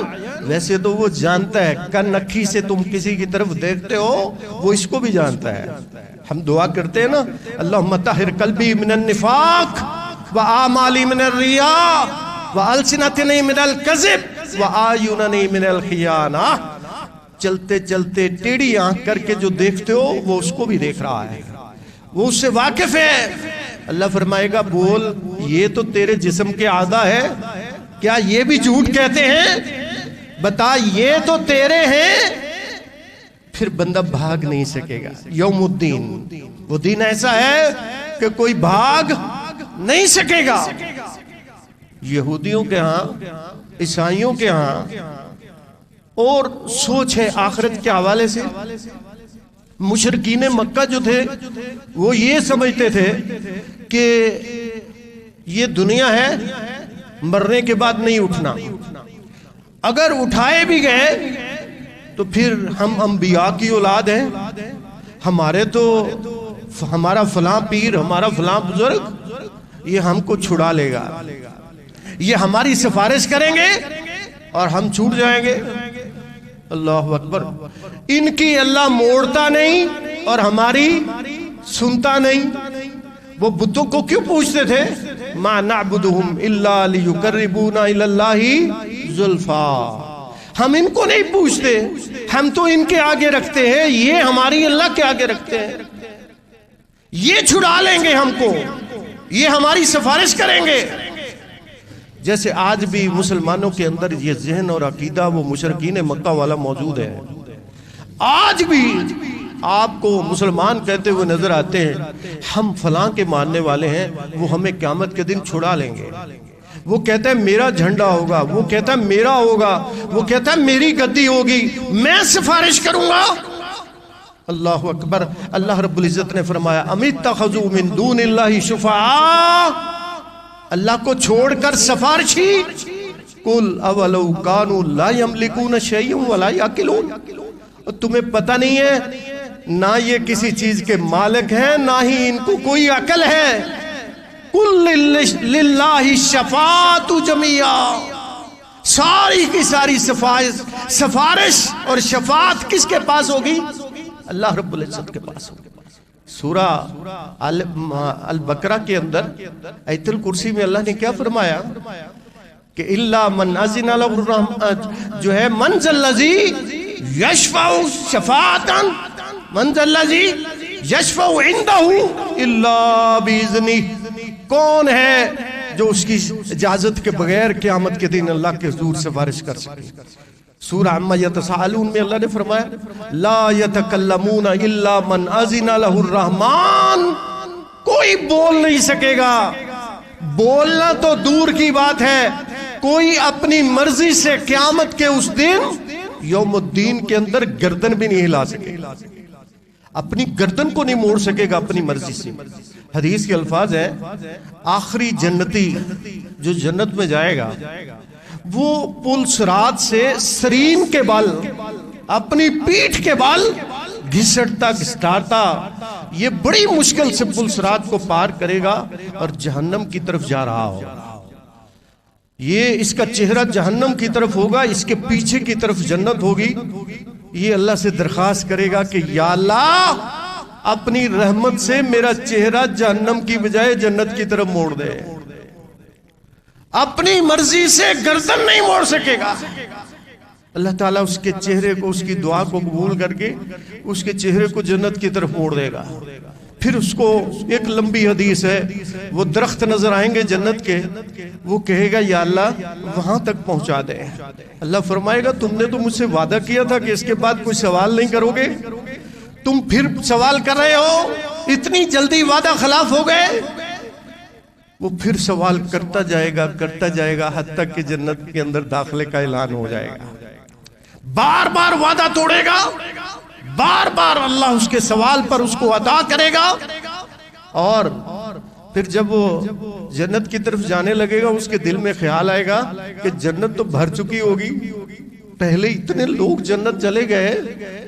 ویسے تو وہ جانتا ہے، کن اکھی سے تم کسی کی طرف دیکھتے ہو وہ اس کو بھی جانتا ہے۔ ہم دعا کرتے ہیں نا اللہم طہر قلبی من النفاق وآمالی من الریاء وألسنتنی من الکذب وآیوننی من الخیانہ۔ چلتے چلتے ٹیڑھی آنکھ کر کے جو دیکھتے ہو وہ اس کو بھی دیکھ رہا ہے، وہ اس سے واقف ہے۔ اللہ فرمائے گا بول، یہ تو تیرے جسم کے اعضاء ہے، کیا یہ بھی جھوٹ کہتے ہیں؟ بتا یہ تو تیرے ہیں، پھر بندہ بھاگ نہیں سکے گا۔ یوم الدین، وہ دن ایسا ہے کہ کوئی بھاگ نہیں سکے گا۔ یہودیوں کے ہاں، عیسائیوں کے ہاں اور سوچ ہے آخرت کے حوالے سے۔ مشرکین مکہ جو تھے وہ یہ سمجھتے تھے کہ یہ دنیا ہے، مرنے کے بعد نہیں اٹھنا، اگر اٹھائے بھی گئے تو پھر ہم انبیاء کی اولاد ہیں، ہمارا فلاں پیر، ہمارا فلاں بزرگ یہ ہم کو چھڑا لے گا، یہ ہماری سفارش کریں گے اور ہم چھوٹ جائیں گے۔ اللہ اکبر۔ ان کی اللہ موڑتا نہیں اور ہماری سنتا نہیں۔ وہ بتوں کو کیوں پوچھتے تھے؟ ما نعبدہم الا لیقربونا الی اللہ زلفا۔ ہم ان کو نہیں پوچھتے، ہم تو ان کے آگے رکھتے ہیں، یہ ہماری اللہ کے آگے رکھتے ہیں، یہ چھڑا لیں گے ہم کو، یہ ہماری سفارش کریں گے۔ جیسے آج بھی مسلمانوں کے اندر یہ ذہن اور عقیدہ وہ مشرکین مکہ والا موجود ہے۔ آج بھی آپ کو مسلمان کہتے ہوئے نظر آتے ہیں ہم فلاں کے ماننے والے ہیں، وہ ہمیں قیامت کے دن چھڑا لیں گے۔ وہ کہتا ہے میرا جھنڈا ہوگا، وہ کہتا ہے میرا ہوگا، وہ کہتا ہے میری گدی ہوگی، میں سفارش کروں گا۔ اللہ اکبر۔ اللہ رب العزت نے فرمایا ام اتخذوا من دون اللہ شفعاء، اللہ کو چھوڑ کر سفارشی، قل اولو کانوا لا یملکون شیئا ولا یعقلون۔ تمہیں پتہ نہیں ہے نہ یہ کسی چیز کے مالک ہیں، نہ ہی ان کو کوئی عقل ہے۔ قل للہ الشفاعۃ جمیعا، ساری کی ساری سفارش اور شفاعت کس کے پاس ہوگی؟ اللہ رب العزت کے پاس ہوگی۔ سورہ البقرہ کے اندر آیت الکرسی میں اللہ نے کیا فرمایا کہ الا من اذن له الرحمن، جو ہے من ذا الذی یشفع شفاعۃ، من ذا الذی یشفع عنده الا باذنہ، کون ہے جو اس کی اجازت کے بغیر قیامت کے دن اللہ کے حضور سفارش کر سکے؟ سورہ عما یتساءلون میں اللہ نے فرمایا لا یتکلمون الا من اذن له الرحمن، کوئی بول نہیں سکے گا، بولنا تو دور کی بات ہے، کوئی اپنی مرضی سے قیامت کے اس دن یوم الدین کے اندر گردن بھی نہیں ہلا سکے گا، اپنی گردن کو نہیں موڑ سکے گا اپنی مرضی سے۔ حدیث کے الفاظ ہیں آخری جنتی جو جنت میں جائے گا وہ پل صراط سے سرین کے بال، اپنی پیٹھ کے بال گھسٹتا گھسٹاتا یہ بڑی مشکل سے پل صراط کو پار کرے گا اور جہنم کی طرف جا رہا ہوگا۔ یہ اس کا چہرہ جہنم کی طرف ہوگا، اس کے پیچھے کی طرف جنت ہوگی۔ یہ اللہ سے درخواست کرے گا کہ یا اللہ اپنی رحمت سے میرا چہرہ جہنم کی بجائے جنت کی طرف موڑ دے۔ اپنی مرضی سے گردن نہیں موڑ سکے گا۔ اللہ تعالیٰ اس کے چہرے کو، اس کی دعا کو قبول کر کے اس کے چہرے کو جنت کی طرف موڑ دے گا۔ پھر اس کو ایک لمبی حدیث ہے، وہ درخت نظر آئیں گے جنت کے، وہ کہے گا یا اللہ وہاں تک پہنچا دے۔ اللہ فرمائے گا تم نے تو مجھ سے وعدہ کیا تھا کہ اس کے بعد کوئی سوال نہیں کرو گے، تم پھر سوال کر رہے ہو، اتنی جلدی وعدہ خلاف ہو گئے۔ وہ پھر سوال کرتا جائے گا حتیٰ کہ جنت کے اندر داخلے کا اعلان ہو جائے گا۔ بار بار وعدہ توڑے گا، بار بار اللہ اس کے سوال پر اس کو عطا کرے گا، اور پھر جب وہ جنت کی طرف جانے لگے گا اس کے دل میں خیال آئے گا کہ جنت تو بھر چکی ہوگی، پہلے اتنے لوگ جنت چلے گئے،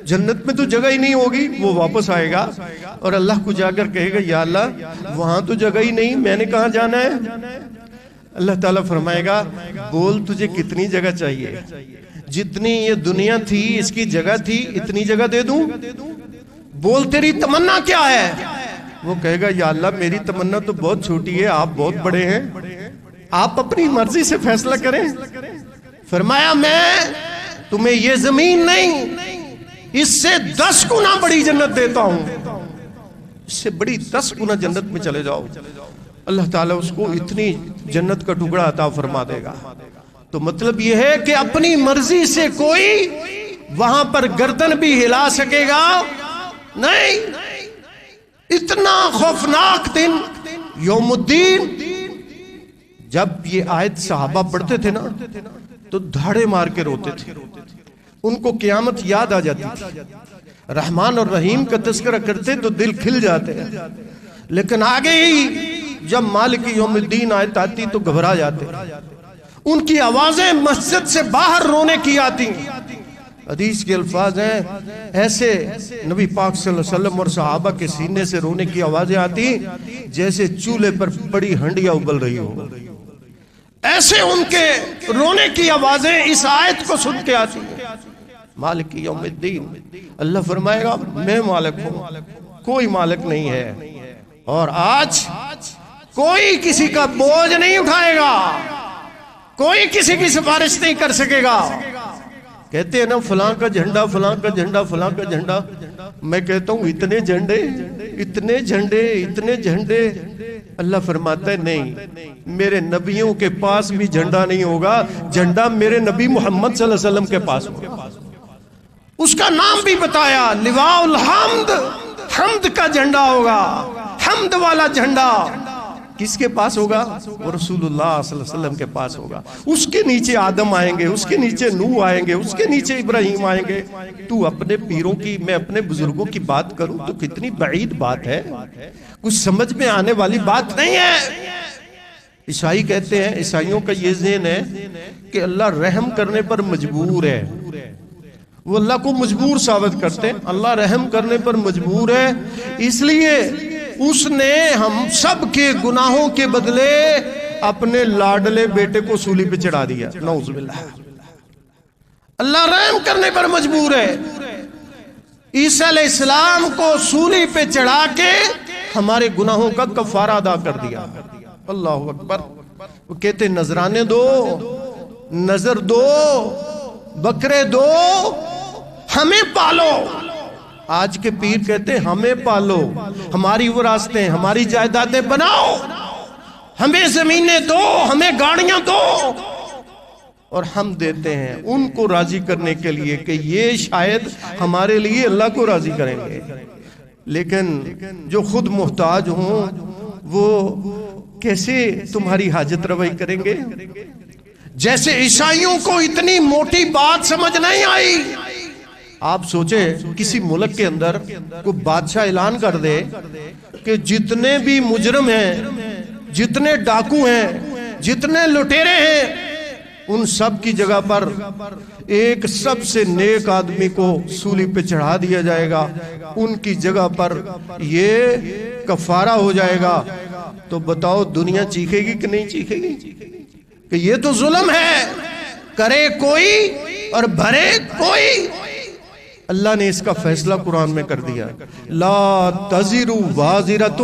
جنت میں تو جگہ ہی نہیں ہوگی۔ وہ واپس آئے گا اور اللہ کو جا کر کہے گا یا اللہ وہاں تو جگہ ہی نہیں، میں نے کہاں جانا ہے؟ اللہ تعالیٰ فرمائے گا بول تجھے کتنی جگہ چاہیے، جتنی یہ دنیا تھی اس کی جگہ تھی اتنی جگہ دے دوں، بول تیری تمنا کیا ہے؟ وہ کہے گا یا اللہ میری تمنا تو بہت چھوٹی ہے، آپ بہت بڑے ہیں، آپ اپنی مرضی سے فیصلہ کریں۔ فرمایا میں تمہیں یہ زمین نہیں، اس سے 10 گنا بڑی جنت دیتا ہوں، اس سے بڑی 10 گنا جنت میں چلے جاؤ۔ اللہ تعالیٰ اس کو اتنی جنت کا ٹکڑا عطا فرما دے گا۔ تو مطلب یہ ہے کہ اپنی مرضی سے کوئی وہاں پر گردن بھی ہلا سکے گا نہیں. اتنا خوفناک دن یوم الدین. جب یہ آیت صحابہ پڑھتے تھے نا تو دھاڑے مار کے روتے تھے. ان کو قیامت یاد آ جاتی تھی. رحمان اور رحیم کا تذکرہ کرتے تو دل کھل جاتے ہیں. لیکن آگے ہی جب مالک یوم الدین آیت آتی تو گھبرا جاتے. ان کی آوازیں مسجد سے باہر رونے کی آتی. حدیث کے الفاظ ہیں ایسے نبی پاک صلی اللہ علیہ وسلم اور صحابہ کے سینے سے رونے کی آوازیں آتی جیسے چولہے پر بڑی ہنڈیاں ابل رہی ہو. ایسے ان کے رونے کی آوازیں اس آیت کو سن کے آتی ہیں. مالک یوم الدین. اللہ فرمائے گا میں مالک ہوں, کوئی مالک نہیں ہے. اور آج کوئی کسی کا بوجھ نہیں اٹھائے گا, کوئی کسی کی سفارش نہیں کر سکے گا. کہتے ہیں نا فلاں کا جھنڈا, فلاں کا جھنڈا, فلاں کا جھنڈا. میں کہتا ہوں اتنے جھنڈے, اتنے جھنڈے, اتنے جھنڈے. اللہ فرماتا ہے نہیں, میرے نبیوں کے پاس بھی جھنڈا نہیں ہوگا, جھنڈا میرے نبی محمد صلی اللہ علیہ وسلم کے پاس ہوگا. اس کا نام بھی بتایا, لواء الحمد, حمد کا جھنڈا ہوگا. حمد والا جھنڈا کس کے پاس ہوگا؟ وہ رسول اللہ صلی اللہ علیہ وسلم کے پاس ہوگا. اس کے نیچے آدم آئیں گے, اس کے نیچے نوح آئیں گے, اس کے نیچے ابراہیم آئیں گے. تو اپنے پیروں کی, میں اپنے بزرگوں کی بات کروں تو کتنی بعید بات ہے, کچھ سمجھ میں آنے والی بات نہیں ہے. عیسائی کہتے ہیں, عیسائیوں کا یہ ذہن ہے کہ اللہ رحم کرنے پر مجبور ہے. وہ اللہ کو مجبور ثابت کرتے ہیں. اللہ رحم کرنے پر مجبور ہے, اس لیے اس نے ہم سب کے گناہوں کے بدلے اپنے لاڈلے بیٹے کو سولی پہ چڑھا دیا. نعوذ باللہ. اللہ رحم کرنے پر مجبور ہے. عیسیٰ علیہ السلام کو سولی پہ چڑھا کے ہمارے گناہوں کا کفارہ ادا کر دیا. اللہ اکبر. وہ کہتے نذرانے دو, نظر دو, بکرے دو, ہمیں پالو. آج کے پیر کہتے ہیں ہمیں پالو, ہماری وراثتیں, ہماری جائیدادیں بناؤ, ہمیں زمینیں دو, ہمیں گاڑیاں دو. اور ہم دیتے ہیں ان کو راضی کرنے کے لیے کہ یہ شاید ہمارے لیے اللہ کو راضی کریں گے. لیکن جو خود محتاج ہوں وہ کیسے تمہاری حاجت روائی کریں گے؟ جیسے عیسائیوں کو اتنی موٹی بات سمجھ نہیں آئی. آپ سوچے کسی ملک کے اندر کوئی بادشاہ اعلان کر دے کہ جتنے بھی مجرم ہیں, جتنے ڈاکو ہیں, جتنے لٹیرے ہیں, ان سب کی جگہ پر ایک سب سے نیک آدمی کو سولی پہ چڑھا دیا جائے گا, ان کی جگہ پر یہ کفارہ ہو جائے گا. تو بتاؤ دنیا چیخے گی کہ نہیں چیخے گی کہ یہ تو ظلم ہے, کرے کوئی اور بھرے کوئی. اللہ نے اس کا فیصلہ قرآن میں کر دیا, لا تزر وازرۃ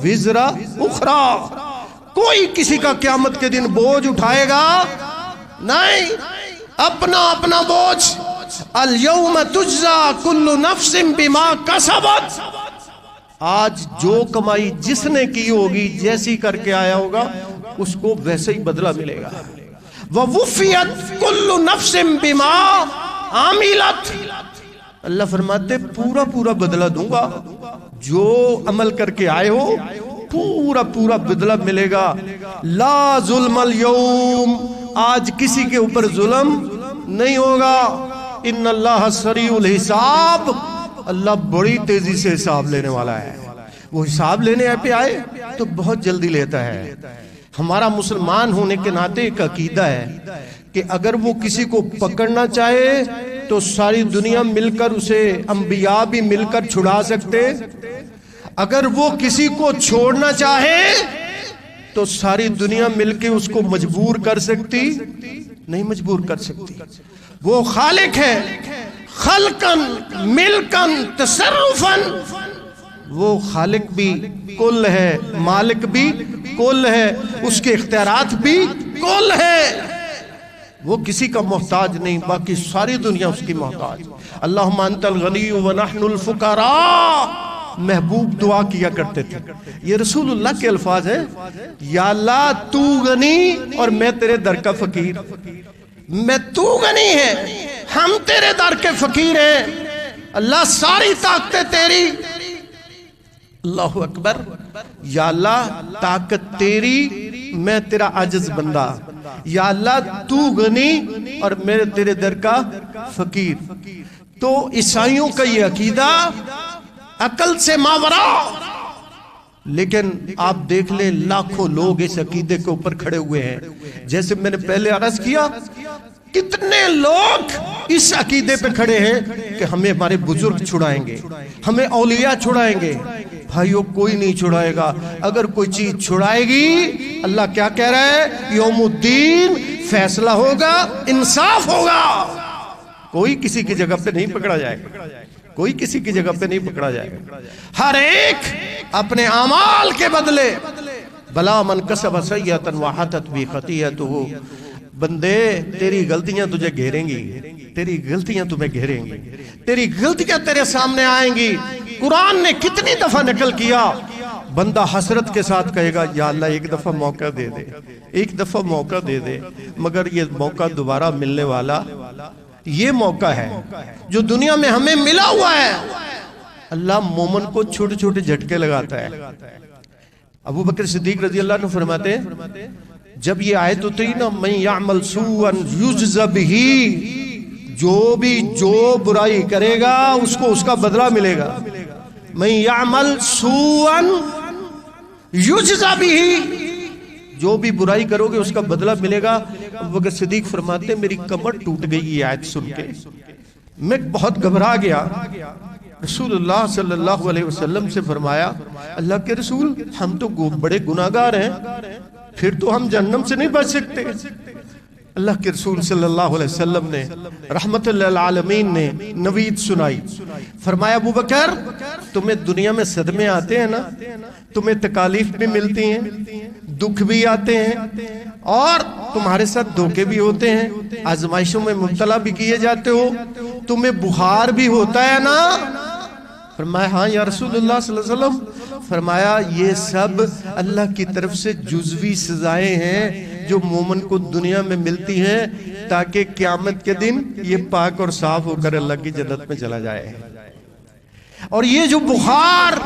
وزر اخری. کوئی کسی کا قیامت کے دن بوجھ اٹھائے گا نہیں, اپنا اپنا بوجھ. الیوم تجزا کل نفس بما کسبت. آج جو کمائی جس نے کی ہوگی, جیسی کر کے آیا ہوگا, اس کو ویسے ہی بدلہ ملے گا. ووفیت کل نفس بما عملت. اللہ فرماتے پورا پورا بدلہ دوں گا, جو عمل کر کے آئے ہو پورا پورا بدلہ ملے گا. لا ظلم اليوم. آج کسی کے اوپر ظلم نہیں ہوگا. ان اللہ سریع الحساب. اللہ بڑی تیزی سے حساب لینے والا ہے. وہ حساب لینے پہ آئے تو بہت جلدی لیتا ہے. ہمارا مسلمان ہونے کے ناطے ایک عقیدہ ہے کہ اگر وہ کسی کو پکڑنا چاہے تو ساری دنیا مل کر اسے, انبیاء بھی مل کر چھڑا سکتے. اگر وہ کسی کو چھوڑنا چاہے تو ساری دنیا مل کے اس کو مجبور کر سکتی نہیں, مجبور کر سکتی. وہ خالق ہے, خلقن ملکن تصرفن. وہ خالق بھی کل ہے, مالک بھی کل ہے, اس کے اختیارات بھی کل ہے. وہ کسی کا محتاج نہیں, باقی ساری دنیا اس کی محتاج. اللہم انت الغنی ونحن الفقراء. محبوب دعا کیا کرتے تھے. یہ رسول اللہ کے الفاظ ہیں. یا اللہ تو غنی اور میں تیرے در کا فقیر. میں تو غنی ہے, ہم تیرے در کے فقیر ہیں. اللہ ساری طاقتیں تیری. اللہ اکبر. یا اللہ طاقت تیری, میں تیرا عاجز بندہ. یا اللہ تو غنی اور میرے تیرے در کا فقیر. تو عیسائیوں کا یہ عقیدہ عقل سے ماورا, لیکن آپ دیکھ لیں لاکھوں لوگ اس عقیدے کے اوپر کھڑے ہوئے ہیں. جیسے میں نے پہلے عرض کیا, کتنے لوگ اس عقیدے پہ کھڑے ہیں کہ ہمیں ہمارے بزرگ چھڑائیں گے, ہمیں اولیاء چھڑائیں گے. بھائیو کوئی نہیں چھڑائے گا. اگر کوئی چیز چھڑائے گی, اللہ کیا کہہ رہا ہے, یوم الدین فیصلہ ہوگا, انصاف ہوگا. کوئی کسی کی جگہ پہ نہیں پکڑا جائے گا, کوئی کسی کی جگہ پہ نہیں پکڑا جائے گا. ہر ایک اپنے اعمال کے بدلے. بلا من کسب سیئۃ وحاطت بہ خطیئتہ. بندے تیری غلطیاں تجھے گھیریں گی, تیری غلطیاں تمہیں گھیریں گی, تیری غلطیاں تیرے سامنے آئیں گی. قرآن نے کتنی دفعہ نقل کیا, بندہ حسرت کے ساتھ کہے گا یا اللہ ایک دفعہ موقع دے دے, ایک دفعہ موقع دے دے. مگر یہ موقع دوبارہ ملنے والا یہ موقع ہے جو دنیا میں ہمیں ملا ہوا ہے. اللہ مومن کو چھوٹے چھوٹے جھٹکے لگاتا ہے. ابو بکر صدیق رضی اللہ عنہ فرماتے ہیں, جب یہ آیت اتری نا, من یعمل سوءا یجز بہ, جو برائی کرے گا اس کو اس کا بدلہ ملے گا. من یعمل سوءا یجز بہ, جو بھی برائی کرو گے اس کا بدلہ ملے گا. ابو بکر صدیق فرماتے ہیں میری کمر ٹوٹ گئی یہ آیت سن کے, میں بہت گھبرا گیا. رسول اللہ صلی اللہ علیہ وسلم سے فرمایا, اللہ کے رسول ہم تو بڑے گناہگار ہیں, پھر تو ہم جہنم سے نہیں بچ سکتے. اللہ کے رسول صلی اللہ علیہ وسلم نے رحمت للعالمین نے نوید سنائی. فرمایا ابو بکر تمہیں دنیا میں صدمے آتے ہیں نا, تمہیں تکالیف بھی ملتی ہیں, دکھ بھی آتے ہیں, اور تمہارے ساتھ دھوکے بھی ہوتے ہیں, آزمائشوں میں مبتلا بھی کیے جاتے ہو, تمہیں بخار بھی ہوتا ہے نا. فرمایا ہاں یا رسول اللہ صلی اللہ علیہ وسلم. فرمایا یہ سب اللہ کی طرف سے جزوی سزائیں ہیں جو مومن کو دنیا میں ملتی ہیں, تاکہ قیامت کے دن یہ پاک اور صاف ہو کر اللہ کی جنت میں چلا جائے. اور یہ جو بخار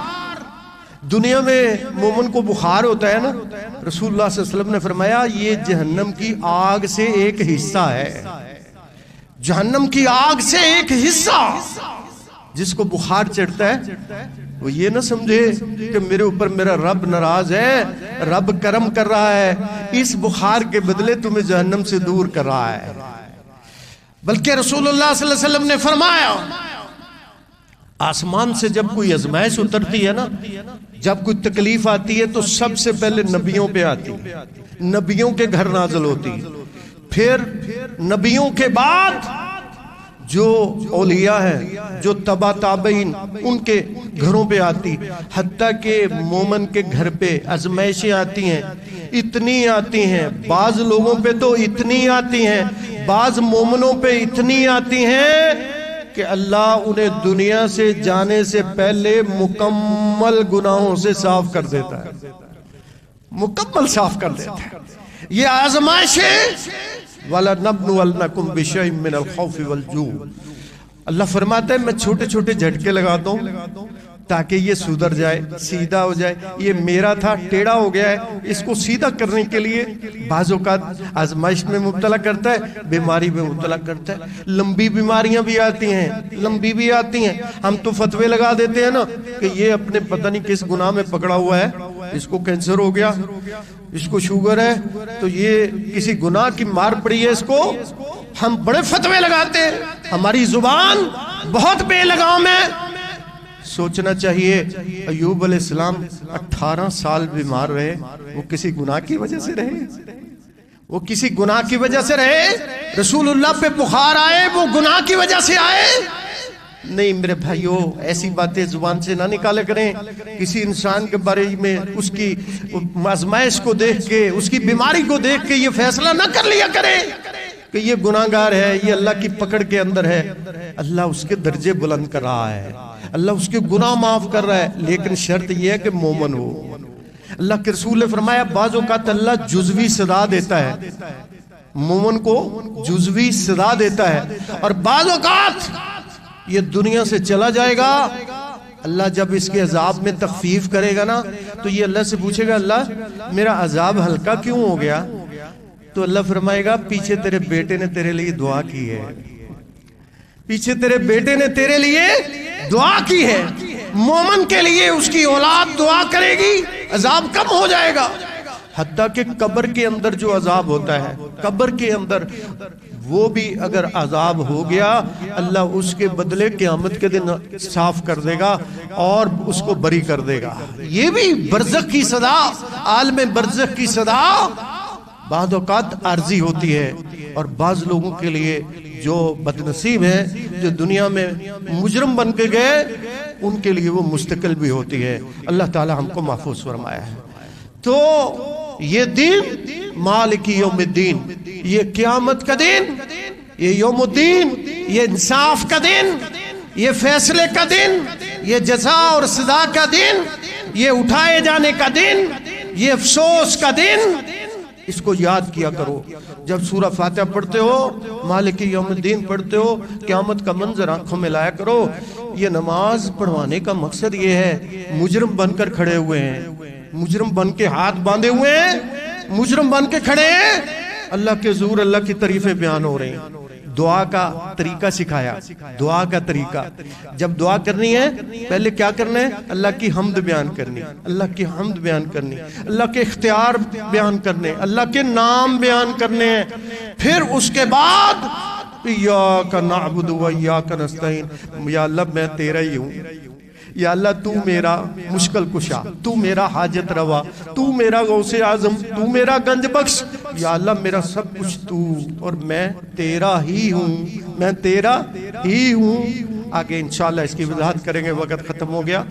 دنیا میں مومن کو بخار ہوتا ہے نا, رسول اللہ صلی اللہ علیہ وسلم نے فرمایا یہ جہنم کی آگ سے ایک حصہ ہے. جہنم کی آگ سے ایک حصہ. جس کو بخار چڑھتا ہے وہ یہ نہ سمجھے کہ میرے اوپر میرا رب ناراض ہے, رب کرم کر رہا ہے, اس بخار کے بدلے تمہیں جہنم سے دور کر رہا ہے. بلکہ رسول اللہ صلی اللہ علیہ وسلم نے فرمایا آسمان سے جب کوئی آزمائش اترتی ہے نا, جب کوئی تکلیف آتی ہے تو سب سے پہلے نبیوں پہ آتی, نبیوں کے گھر نازل ہوتی, پھر نبیوں کے بعد جو اولیاء ہیں, جو تبع تابعین, ان کے گھروں پہ آتی, حتیٰ کہ مومن کے گھر پہ آزمائشیں آتی ہیں, اتنی آتی ہیں. بعض لوگوں پہ تو اتنی آتی ہیں, بعض مومنوں پہ اتنی آتی ہیں کہ اللہ انہیں دنیا سے جانے سے پہلے مکمل گناہوں سے صاف کر دیتا ہے, مکمل صاف کر دیتا ہے. یہ آزمائشیں وَلَنَبْلُوَنَّكُمْ بِشَيْءٍ مِّنَ الْخَوْفِ وَالْجُوعِ. اللہ فرماتا ہے میں چھوٹے چھوٹے جھٹکے لگاتا ہوں تاکہ یہ سدھر جائے, سیدھا ہو جائے. یہ میرا تھا ٹیڑھا ہو گیا ہے, اس کو سیدھا کرنے کے لیے بعض اوقات آزمائش میں مبتلا کرتا ہے, بیماری میں مبتلا کرتا ہے. لمبی بیماریاں بھی آتی ہیں, لمبی بھی آتی ہیں. ہم تو فتوے لگا دیتے ہیں نا کہ یہ اپنے پتہ نہیں کس گناہ میں پکڑا ہوا ہے, اس کو کینسر ہو گیا, اس کو شوگر ہے, تو یہ کسی گناہ کی مار پڑی ہے اس کو. ہم بڑے فتوے لگاتے ہیں, ہماری زبان بہت بے لگام ہے. سوچنا چاہیے ایوب علیہ السلام 18 سال بیمار رہے, وہ کسی گناہ کی وجہ سے رہے, وہ کسی گناہ کی وجہ سے رہے. رسول اللہ پہ بخار آئے وہ گناہ کی وجہ سے آئے نہیں. میرے بھائیو ایسی باتیں زبان سے نہ نکالے کریں. کسی انسان کے بارے میں اس کی آزمائش کو دیکھ کے, اس کی بیماری کو دیکھ کے یہ فیصلہ نہ کر لیا کریں کہ یہ گناہگار ہے, یہ اللہ کی پکڑ کے اندر ہے. اللہ اس کے درجے بلند کر رہا ہے, اللہ اس کے گناہ معاف کر رہا ہے، لیکن شرط یہ ہے کہ مومن ہو۔ اللہ کے رسول نے فرمایا بعض اوقات اللہ جزوی سزا دیتا ہے، مومن کو جزوی سزا دیتا ہے، اور بعض اوقات یہ دنیا سے چلا جائے گا، اللہ جب اس کے عذاب میں تخفیف کرے گا نا تو یہ اللہ سے پوچھے گا اللہ میرا عذاب ہلکا کیوں ہو گیا؟ تو اللہ فرمائے گا پیچھے تیرے بیٹے نے تیرے لیے دعا کی ہے، پیچھے تیرے بیٹے نے تیرے لیے دعا کی ہے۔ مومن کے لیے اس کی اولاد دعا کرے گی، عذاب کم ہو جائے گا۔ حتیٰ کہ قبر کے اندر جو عذاب ہوتا ہے، قبر کے اندر وہ بھی اگر عذاب ہو گیا اللہ اس کے بدلے قیامت کے دن صاف کر دے گا اور اس کو بری کر دے گا۔ یہ بھی برزخ کی سزا، عالم برزخ کی سزا بعض اوقات عارضی ہوتی ہے، اور بعض لوگوں کے لیے جو بدنصیب ہیں جو دنیا میں مجرم بن کے گئے ان کے لیے وہ مستقل بھی ہوتی ہے۔ اللہ تعالی ہم کو محفوظ فرمایا ہے۔ تو یہ دین مالک یوم الدین، یہ قیامت کا دن، یہ یوم الدین، یہ انصاف کا دن، یہ فیصلے کا دن، یہ جزا اور سزا کا دن، یہ اٹھائے جانے کا دن، یہ افسوس کا دن، اس کو یاد کیا کرو۔ جب سورہ فاتحہ پڑھتے ہو، مالک یوم الدین پڑھتے ہو، قیامت کا منظر آنکھوں میں لایا کرو۔ یہ نماز پڑھوانے کا مقصد یہ ہے، مجرم بن کر کھڑے ہوئے ہیں، مجرم بن کے ہاتھ باندھے ہوئے ہیں، مجرم بن کے کھڑے ہیں، اللہ کے حضور اللہ کی تعریفیں بیان ہو رہی ہیں۔ دعا کا طریقہ سکھایا، دعا کا طریقہ، جب دعا کرنی ہے پہلے کیا کرنا ہے؟ اللہ کی حمد بیان کرنی، اللہ کی حمد بیان کرنی، اللہ کے اختیار بیان کرنے، اللہ کے نام بیان کرنے، پھر اس کے بعد ایاک نعبد و ایاک نستعین، یا اللہ میں تیرا ہی ہوں، یا اللہ تو میرا مشکل کشا، تو میرا حاجت روا، تو میرا غوث اعظم، تو میرا گنج بخش، یا اللہ میرا سب کچھ تو، اور میں تیرا ہی ہوں، میں تیرا ہی ہوں۔ آگے انشاءاللہ اس کی وضاحت کریں گے، وقت ختم ہو گیا۔